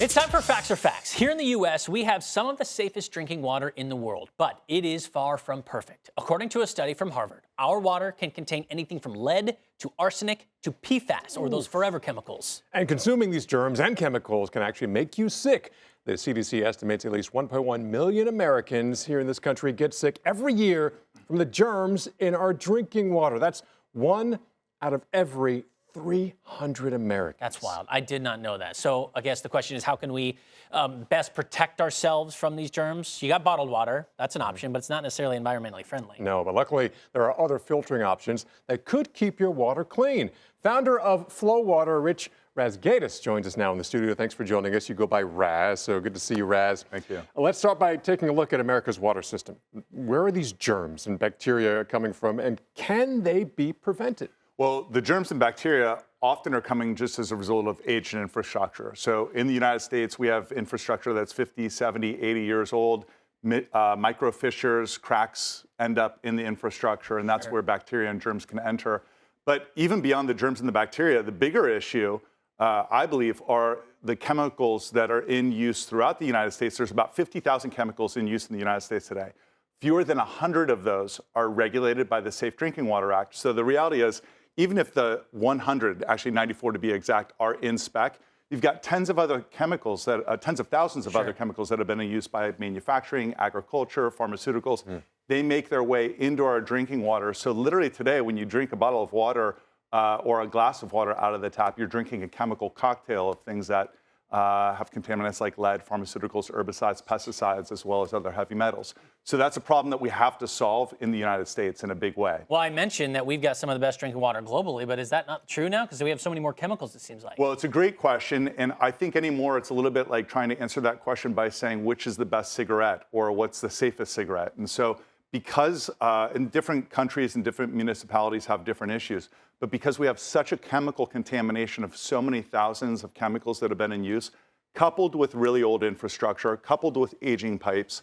It's time for Facts or Facts. Here in the U.S., we have some of the safest drinking water in the world, but it is far from perfect. According to a study from Harvard, our water can contain anything from lead to arsenic to PFAS, or those forever chemicals. And consuming these germs and chemicals can actually make you sick. The CDC estimates at least 1.1 million Americans here in this country get sick every year from the germs in our drinking water. That's 1 out of every 300 Americans. That's wild. I did not know that. So I guess the question is, how can we best protect ourselves from these germs? You got bottled water. That's an option, but it's not necessarily environmentally friendly. No, but luckily there are other filtering options that could keep your water clean. Founder of FloWater, Rich Razgaitis, joins us now in the studio. Thanks for joining us. You go by Raz, so good to see you, Raz. Thank you. Let's start by taking a look at America's water system. Where are these germs and bacteria coming from, and can they be prevented? Well, the germs and bacteria often are coming just as a result of age and infrastructure. So in the United States, we have infrastructure that's 50, 70, 80 years old. Micro fissures, cracks end up in the infrastructure, and that's where bacteria and germs can enter. But even beyond the germs and the bacteria, the bigger issue, I believe, are the chemicals that are in use throughout the United States. There's about 50,000 chemicals in use in the United States today. Fewer than 100 of those are regulated by the Safe Drinking Water Act. So the reality is, even if the 100, actually 94 to be exact, are in spec, you've got tens of other chemicals, tens of thousands of other chemicals that have been in use by manufacturing, agriculture, pharmaceuticals. They make their way into our drinking water. So literally today, when you drink a bottle of water or a glass of water out of the tap, you're drinking a chemical cocktail of things that have contaminants like lead, pharmaceuticals, herbicides, pesticides, as well as other heavy metals. So that's a problem that we have to solve in the United States in a big way. Well, I mentioned that we've got some of the best drinking water globally, but is that not true now? Because we have so many more chemicals, it seems like. Well, it's a great question, and I think anymore it's a little bit like trying to answer that question by saying which is the best cigarette or what's the safest cigarette. And so because in different countries and different municipalities have different issues, but because we have such a chemical contamination of so many thousands of chemicals that have been in use, coupled with really old infrastructure, coupled with aging pipes,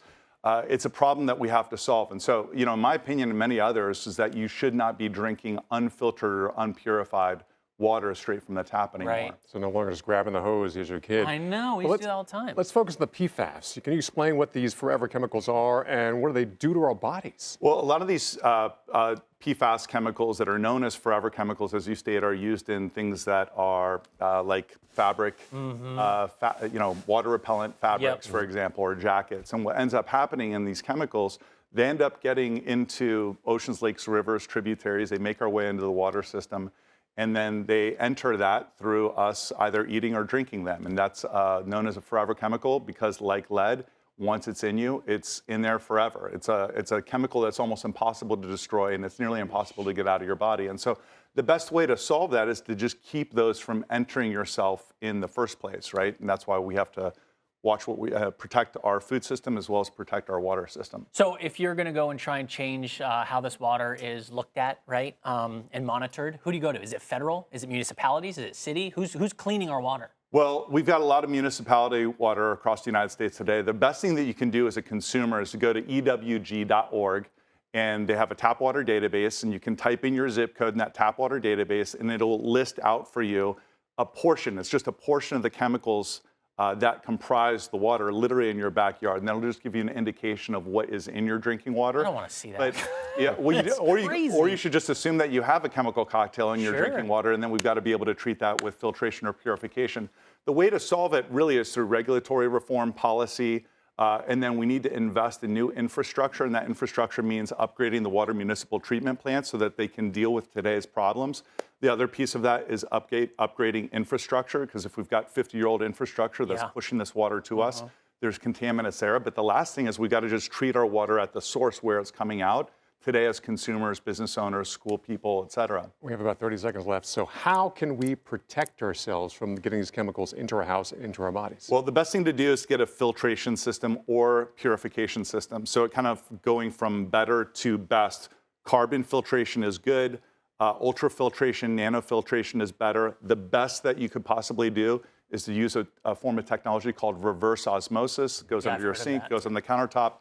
it's a problem that we have to solve. And so, you know, in my opinion and many others, is that you should not be drinking unfiltered or unpurified water straight from the tap anymore. Right. So no longer just grabbing the hose as your kid. I know, we used to do that all the time. Let's focus on the PFAS. Can you explain what these forever chemicals are and what do they do to our bodies? Well, a lot of these PFAS chemicals that are known as forever chemicals, as you stated, are used in things that are like fabric, water repellent fabrics, for example, or jackets. And what ends up happening in these chemicals, they end up getting into oceans, lakes, rivers, tributaries. They make our way into the water system. And then they enter that through us either eating or drinking them. And that's known as a forever chemical because, like lead, once it's in you, it's in there forever. It's a chemical that's almost impossible to destroy, and it's nearly impossible to get out of your body. And so the best way to solve that is to just keep those from entering yourself in the first place, right? And that's why we have to watch what we protect our food system as well as protect our water system. So if you're going to go and try and change how this water is looked at, right, and monitored, who do you go to? Is it federal? Is it municipalities? Is it city? Who's cleaning our water? Well, we've got a lot of municipality water across the United States today. The best thing that you can do as a consumer is to go to EWG.org, and they have a tap water database, and you can type in your zip code in that tap water database, and it'll list out for you a portion. It's just a portion of the chemicals that comprise the water literally in your backyard. And that'll just give you an indication of what is in your drinking water. I don't want to see that. But, yeah, well, or you should just assume that you have a chemical cocktail in your drinking water, and then we've got to be able to treat that with filtration or purification. The way to solve it really is through regulatory reform, policy, and then we need to invest in new infrastructure, and that infrastructure means upgrading the water municipal treatment plants so that they can deal with today's problems. The other piece of that is upgrading infrastructure, because if we've got 50-year-old infrastructure that's pushing this water to us, there's contaminants there. But the last thing is we got to just treat our water at the source where it's coming out today as consumers, business owners, school people, et cetera. We have about 30 seconds left. So how can we protect ourselves from getting these chemicals into our house and into our bodies? Well, the best thing to do is get a filtration system or purification system. So it kind of going from better to best. Carbon filtration is good. Ultrafiltration, nanofiltration is better. The best that you could possibly do is to use a form of technology called reverse osmosis. It goes under your sink, goes on the countertop.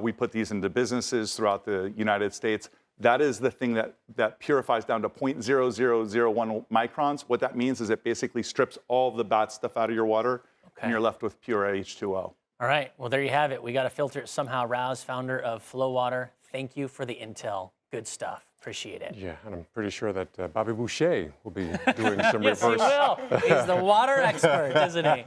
We put these into businesses throughout the United States. That is the thing that purifies down to 0.0001 microns. What that means is it basically strips all of the bad stuff out of your water and you're left with pure H2O. All right, well, there you have it. We got to filter it somehow. Raz, founder of FloWater, thank you for the intel. Good stuff. Appreciate it. Yeah, and I'm pretty sure that Bobby Boucher will be doing some Yes, he reverse. will. He's the water expert, isn't he?